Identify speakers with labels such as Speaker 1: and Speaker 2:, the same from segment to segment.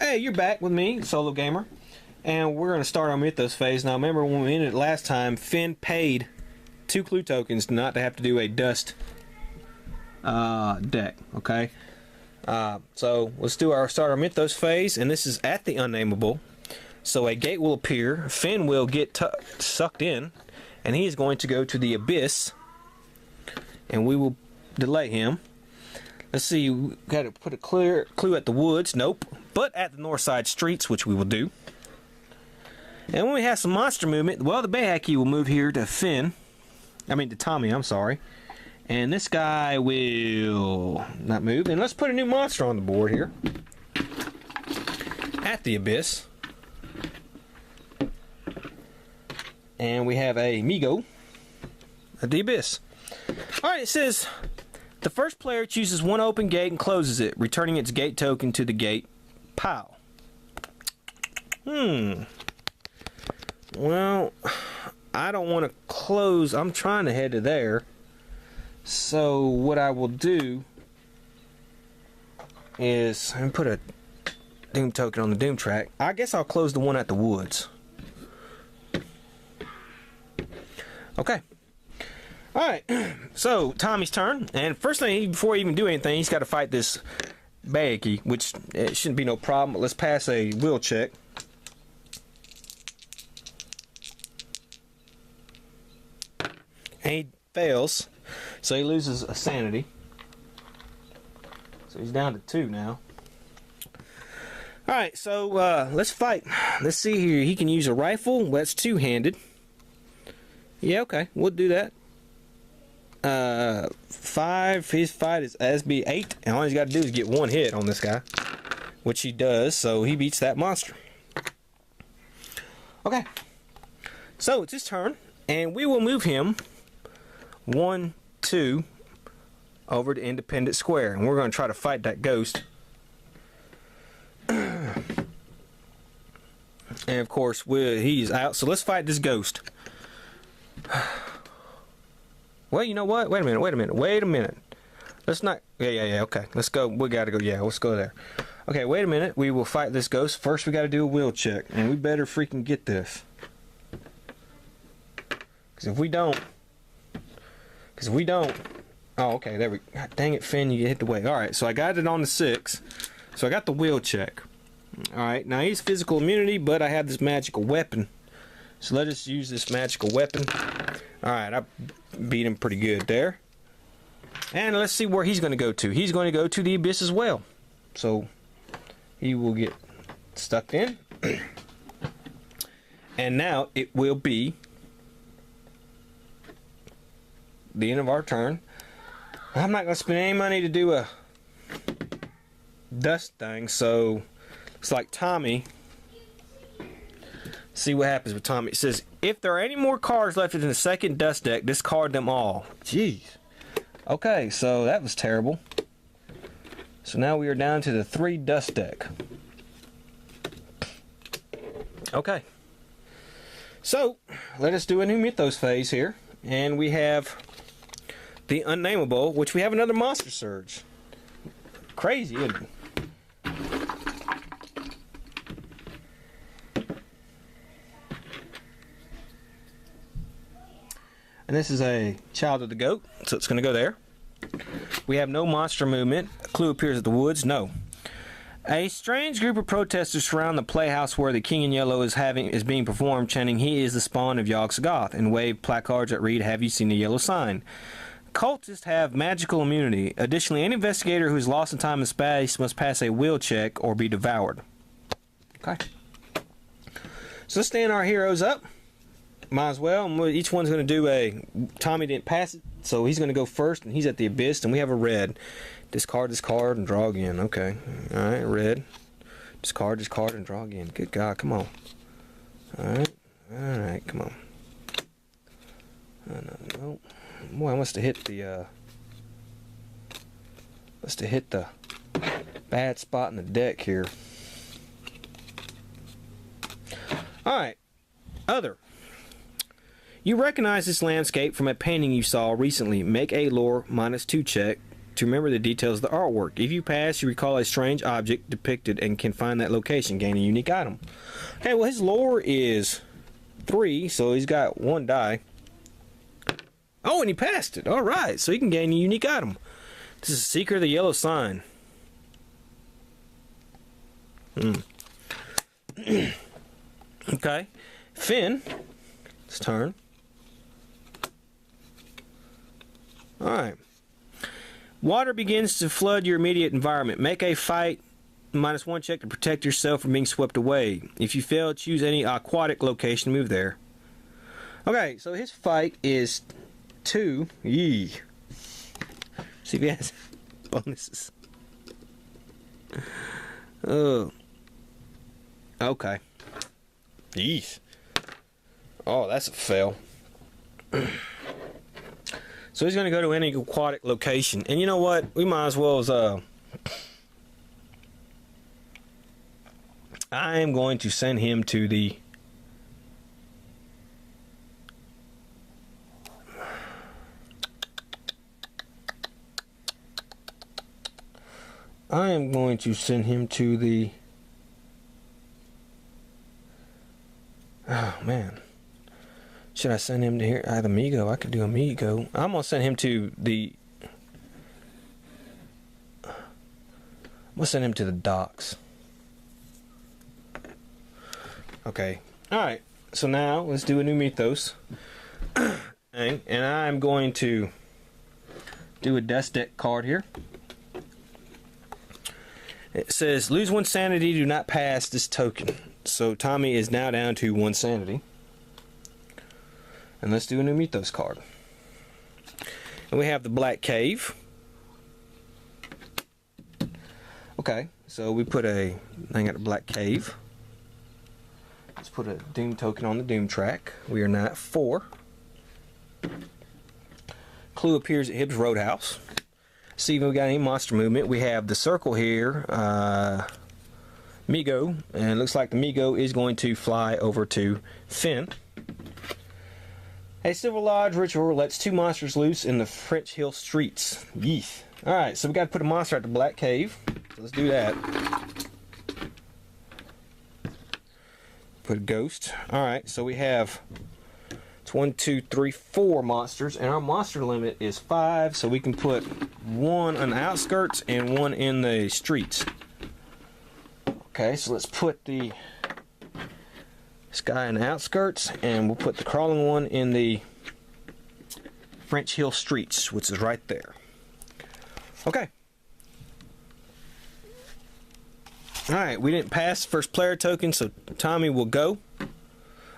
Speaker 1: Hey, you're back with me, SoloGamer, and we're going to start our Mythos phase. Now, remember when we ended it last time, Finn paid 2 clue tokens not to have to do a dust deck, okay? So, let's start our Mythos phase, and this is at the unnameable. So, a gate will appear, Finn will get sucked in, and he is going to go to the abyss, and we will delay him. Let's see, we got to put a clear clue at the woods. Nope. But at the north side streets, which we will do. And when we have some monster movement, well, the Bayhack key will move here to Tommy, I'm sorry. And this guy will not move. And let's put a new monster on the board here. At the abyss. And we have a Migo at the abyss. Alright, it says the first player chooses one open gate and closes it, returning its gate token to the gate pile. Well, I don't want to close. I'm trying to head to there. So what I will do is put a Doom token on the Doom track. I guess I'll close the one at the woods. Okay. Alright, so Tommy's turn, and first thing, before he even do anything, he's got to fight this Bayhack, which it shouldn't be no problem, but let's pass a will check. And he fails, so he loses a sanity. So he's down to 2 now. Alright, so let's fight. Let's see here, he can use a rifle, that's 2-handed. Yeah, okay, we'll do that. 5, his fight is SB 8, and all he's got to do is get 1 hit on this guy, which he does, so he beats that monster. Okay, so it's his turn, and we will move him 1, 2 over to Independence Square, and we're going to try to fight that ghost. And of course, he's out, so let's fight this ghost. Well, you know what? Wait a minute. Let's not... Yeah, okay. Let's go. We gotta go. Yeah, let's go there. Okay, wait a minute. We will fight this ghost. First, we gotta do a will check. And we better freaking get this. Because if we don't... Oh, okay, there we... God dang it, Finn, you hit the way. Alright, so I got it on the 6. So I got the will check. Alright, now he's physical immunity, but I have this magical weapon. So let us use this magical weapon. Alright, I beat him pretty good there. And let's see where he's going to go to. He's going to go to the abyss as well. So he will get stuck in. And now it will be the end of our turn. I'm not going to spend any money to do a dust thing, so it's like Tommy. See what happens with Tommy. It says, if there are any more cards left in the second dust deck, discard them all. Jeez. Okay, so that was terrible. So now we are down to the 3 dust deck. Okay. So, let us do a new Mythos phase here. And we have the Unnameable, which we have another Monster Surge. Crazy, isn't it? And this is a Child of the Goat, so it's going to go there. We have no monster movement. A clue appears at the woods. No. A strange group of protesters surround the playhouse where the King in Yellow is being performed, chanting, "He is the spawn of Yogg-Sothoth," and wave placards that read, "Have you seen the yellow sign?" Cultists have magical immunity. Additionally, any investigator who is lost in time and space must pass a will check or be devoured. Okay. So let's stand our heroes up. Might as well. Each one's going to do a... Tommy didn't pass it, so he's going to go first, and he's at the abyss, and we have a red. Discard this card and draw again. Okay. Alright, red. Discard this card and draw again. Good God, come on. Alright, come on. No. Boy, I must have hit the... bad spot in the deck here. Alright. Other. You recognize this landscape from a painting you saw recently. Make a lore -2 check to remember the details of the artwork. If you pass, you recall a strange object depicted and can find that location, gain a unique item. Okay, well his lore is 3, so he's got 1 die. Oh, and he passed it. Alright, so he can gain a unique item. This is Seeker of the Yellow Sign. Okay. Finn, it's turn. Alright. Water begins to flood your immediate environment. Make a fight -1 check to protect yourself from being swept away. If you fail, choose any aquatic location to move there. Okay, so his fight is 2. Yee. See if he has bonuses. Oh. Okay. Yeesh. Oh, that's a fail. So he's going to go to any aquatic location. And you know what? We might as well as... I am going to send him to the... I am going to send him to the... Oh, man. Should I send him to here? I have Amigo. I could do Amigo. I'm going to send him to the... I'm going to send him to the docks. Okay. Alright. So now, let's do a new mythos. And I'm going to do a Dust Deck card here. It says, lose 1 sanity, do not pass this token. So Tommy is now down to 1 sanity. And let's do a new mythos card. And we have the Black Cave. Okay, so we put a thing at the Black Cave. Let's put a Doom token on the Doom track. We are now at 4. Clue appears at Hibbs Roadhouse. See if we got any monster movement. We have the circle here, Migo, and it looks like the Migo is going to fly over to Finn. A Civil Lodge ritual lets 2 monsters loose in the French Hill streets. Yeesh. Alright, so we got to put a monster at the Black Cave. So let's do that. Put a ghost. Alright, so we have 1, 2, 3, 4 monsters, and our monster limit is 5, so we can put 1 on the outskirts and 1 in the streets. Okay, so let's put this guy in the outskirts, and we'll put the crawling one in the French Hill streets, which is right there. Okay. Alright, we didn't pass the first player token, so Tommy will go.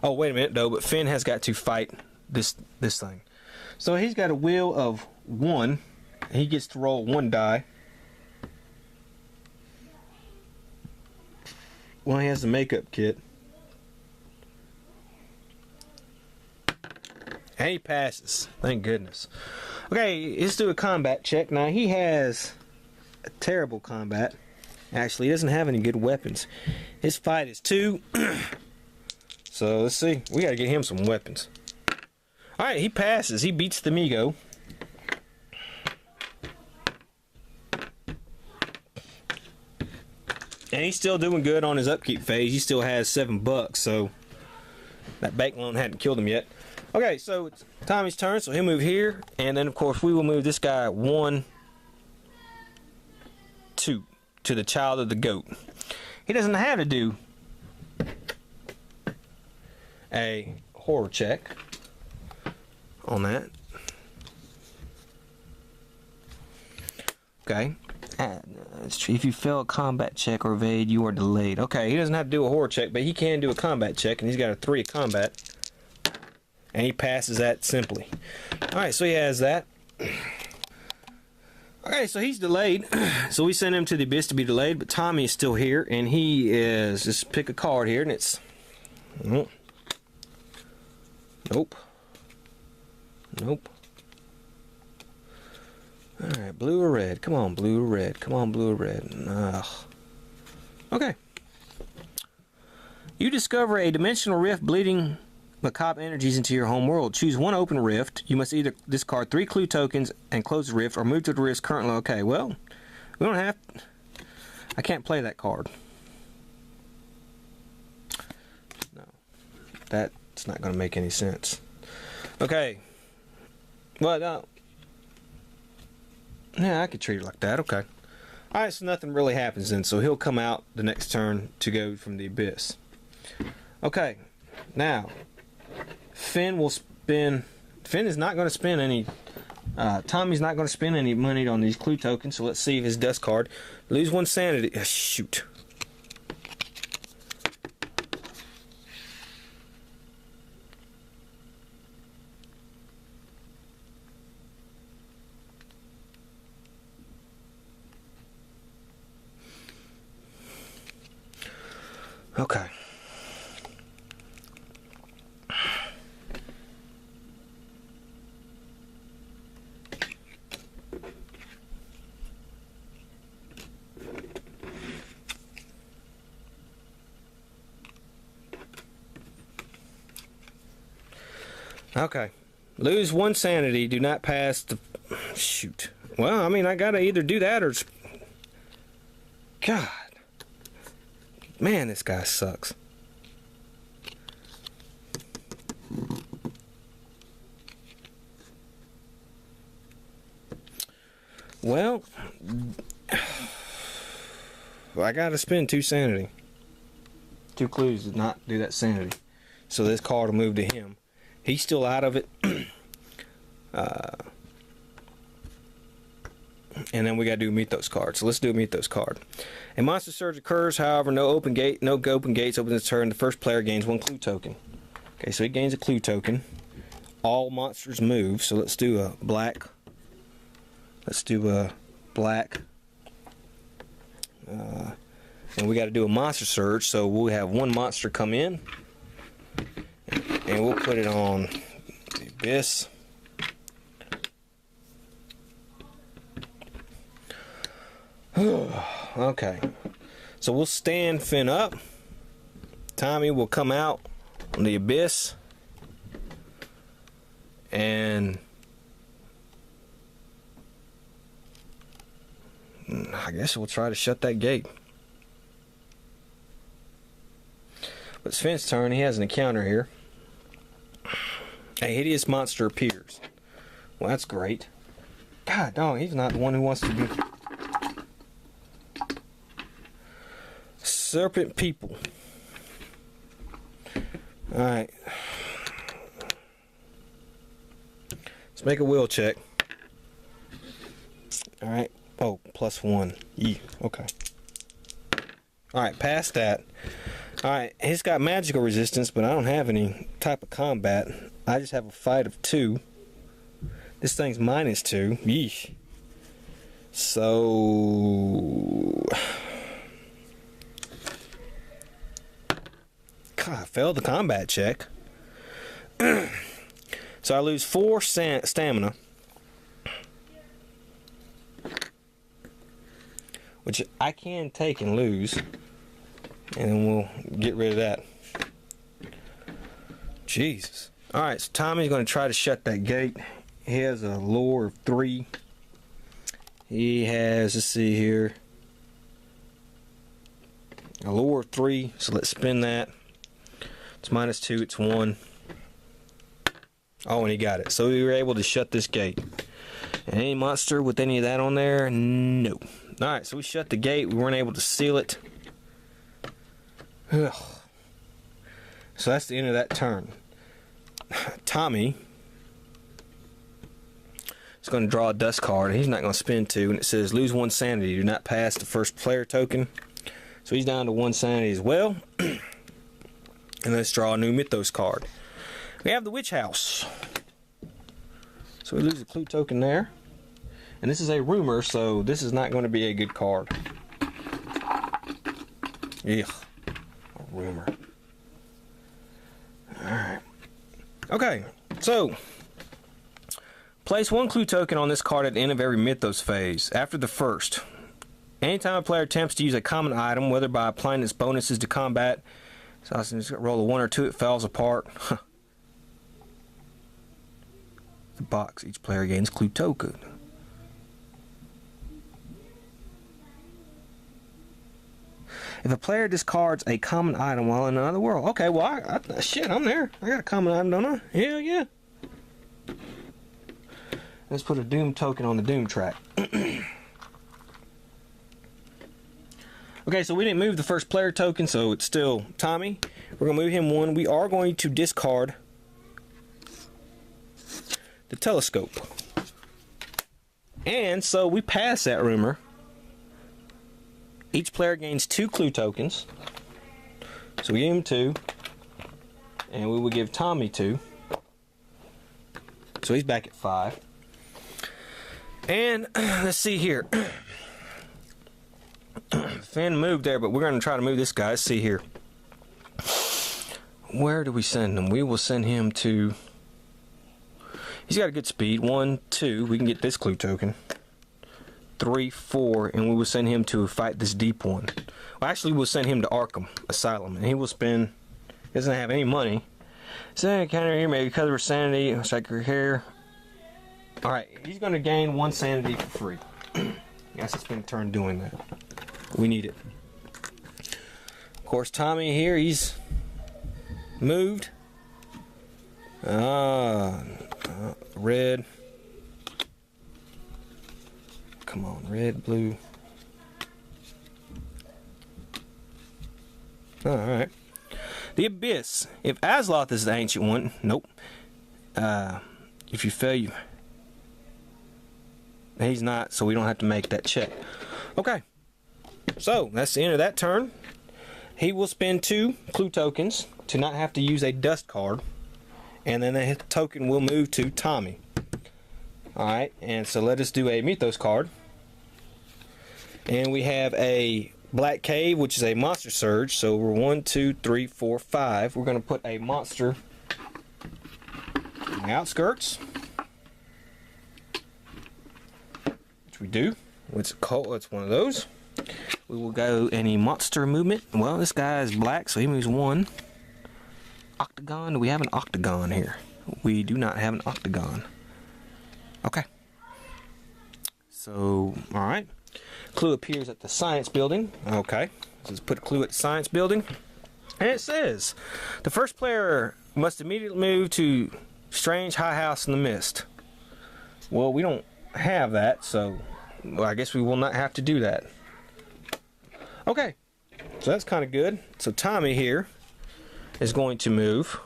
Speaker 1: Oh, wait a minute, though, but Finn has got to fight this thing. So he's got a wheel of 1. He gets to roll 1 die. Well, he has the makeup kit. And he passes. Thank goodness. Okay, let's do a combat check. Now, he has a terrible combat. Actually, he doesn't have any good weapons. His fight is 2. So let's see. We gotta get him some weapons. Alright, he passes. He beats the Migo. And he's still doing good on his upkeep phase. He still has $7, so that bank loan hadn't killed him yet. Okay, so it's Tommy's turn, so he'll move here. And then, of course, we will move this guy 1, 2 to the Child of the Goat. He doesn't have to do a horror check on that. Okay. If you fail a combat check or evade, you are delayed. Okay, he doesn't have to do a horror check, but he can do a combat check, and he's got a 3 of combat. And he passes that simply. Alright, so he has that. Okay, so he's delayed. So we send him to the abyss to be delayed, but Tommy is still here, and he is... Just pick a card here, and it's... Nope. Nope. Alright, blue or red? Come on, blue or red. Come on, blue or red. Ugh. Okay. You discover a dimensional rift bleeding macabre energies into your home world. Choose one open rift. You must either discard 3 clue tokens and close the rift, or move to the rift currently. Okay, well, we don't have... I can't play that card. No. That's not going to make any sense. Okay. Well, yeah, I could treat it like that. Okay. Alright, so nothing really happens then. So he'll come out the next turn to go from the abyss. Okay. Now, Finn will spin... Finn is not going to spend any... Tommy's not going to spend any money on these clue tokens. So let's see if his dust card. Lose 1 sanity. Shoot. Okay. Okay. Lose 1 sanity. Do not pass the... Shoot. Well, I mean, I gotta either do that or... God. Man, this guy sucks. Well, I gotta spend 2 sanity. 2 clues did not do that sanity. So this card will move to him. He's still out of it. And then we got to do Mythos card. So let's do a Mythos card. A monster surge occurs, however, no open gates open this turn. The first player gains 1 clue token. Okay, so he gains a clue token. All monsters move. So let's do a black. Let's do a black. And we got to do a monster surge. So we'll have 1 monster come in. And we'll put it on the abyss. Okay. So we'll stand Finn up. Tommy will come out on the abyss. And I guess we'll try to shut that gate. But it's Finn's turn. He has an encounter here. A hideous monster appears. Well, that's great. God, no, he's not the one who wants to be... Serpent people. Alright. Let's make a will check. Alright. Oh, +1. Yeah, okay. Alright, past that. Alright, he's got magical resistance, but I don't have any type of combat. I just have a fight of 2. This thing's -2. Yeesh. So... God, I failed the combat check. So I lose 4 stamina. Which I can take and lose. And then we'll get rid of that. Jesus. Alright, so Tommy's going to try to shut that gate. He has a lore of 3. He has, let's see here, a lore of 3. So let's spin that. It's -2, it's 1. Oh, and he got it. So we were able to shut this gate. Any monster with any of that on there? No. Alright, so we shut the gate. We weren't able to seal it. Ugh. So that's the end of that turn. Tommy is going to draw a dust card. He's not going to spend 2. And it says lose 1 sanity. Do not pass the first player token. So he's down to 1 sanity as well. And let's draw a new Mythos card. We have the Witch House. So we lose a clue token there. And this is a rumor, so this is not going to be a good card. Yeah. A rumor. Alright. Okay, so place 1 clue token on this card at the end of every Mythos phase. After the first. Anytime a player attempts to use a common item, whether by applying its bonuses to combat, so I can roll a 1 or 2, it falls apart. the box. Each player gains clue token. If a player discards a common item while in another world. Okay, well, shit, I'm there. I got a common item, don't I? Hell yeah. Let's put a Doom token on the Doom track. Okay, so we didn't move the first player token, so it's still Tommy. We're going to move him one. We are going to discard the telescope. And so we pass that rumor. Each player gains 2 clue tokens. So we give him 2. And we will give Tommy 2. So he's back at 5. And let's see here. Finn moved there, but we're going to try to move this guy. Let's see here. Where do we send him? We will send him to... He's got a good speed. 1, 2. We can get this clue token. 3, 4, and we will send him to fight this deep one. Well, actually, we'll send him to Arkham Asylum, and he will spend. He doesn't have any money. So counter here, maybe because of sanity. Strike here. All right, he's going to gain 1 sanity for free. Guess it's been a turn doing that. We need it. Of course, Tommy here, he's moved. Red. Come on, red, blue. Alright. The Abyss. If Asloth is the ancient one, nope. If you fail, you... He's not, so we don't have to make that check. Okay. So, that's the end of that turn. He will spend 2 clue tokens to not have to use a dust card. And then the token will move to Tommy. Alright, and so let us do a Mythos card. And we have a Black Cave, which is a monster surge. So we're 1, 2, 3, 4, 5. We're going to put a monster on the outskirts. Which we do. It's one of those. We will go any monster movement. Well, this guy is black, so he moves 1. Octagon. Do we have an octagon here? We do not have an octagon. Okay. So, alright. Clue appears at the science building. Okay. Let's put a clue at the science building. And it says, the first player must immediately move to Strange High House in the Mist. Well, we don't have that, so I guess we will not have to do that. Okay. So that's kind of good. So Tommy here is going to move.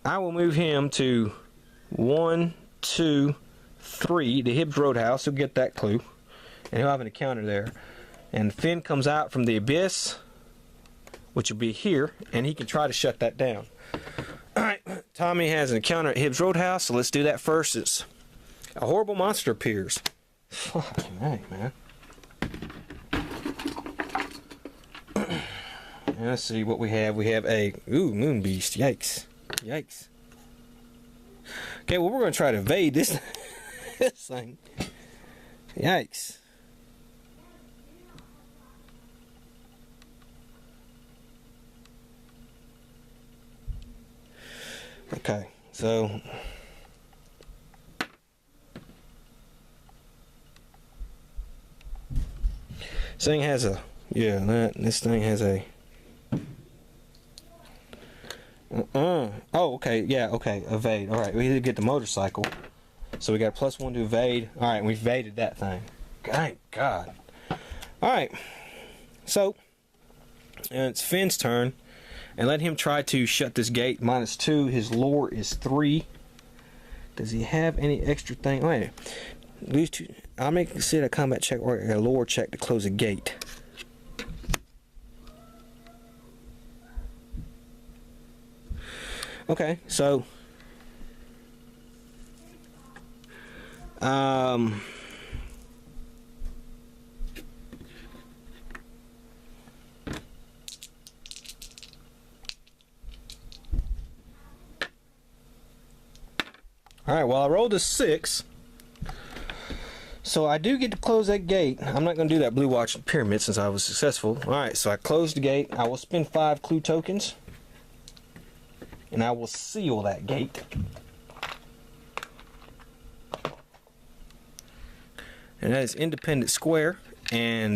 Speaker 1: I will move him to 1, 2, 3, the Hibbs Roadhouse. He'll get that clue. And he'll have an encounter there. And Finn comes out from the Abyss, which will be here, and he can try to shut that down. Alright, Tommy has an encounter at Hibbs Roadhouse, so let's do that first. It's a horrible monster appears. Fucking hey, man. And let's see what we have. We have a moon beast. Yikes. Yikes. Okay, well, we're going to try to evade this, this thing. Yikes. Okay, so this thing has a this thing has a oh, okay, yeah, okay, evade. Alright, we need to get the motorcycle. So we got a +1 to evade. Alright, we evaded that thing. Thank God. Alright. So it's Finn's turn. And let him try to shut this gate. -2. His lore is 3. Does he have any extra thing? Wait. Lose 2. I'll make a combat check or a lore check to close a gate. Okay, so alright, well, I rolled a 6. So I do get to close that gate. I'm not going to do that Blue Watch Pyramid since I was successful. Alright, so I closed the gate. I will spend 5 clue tokens. and I will seal that gate. And that is Independence Square, and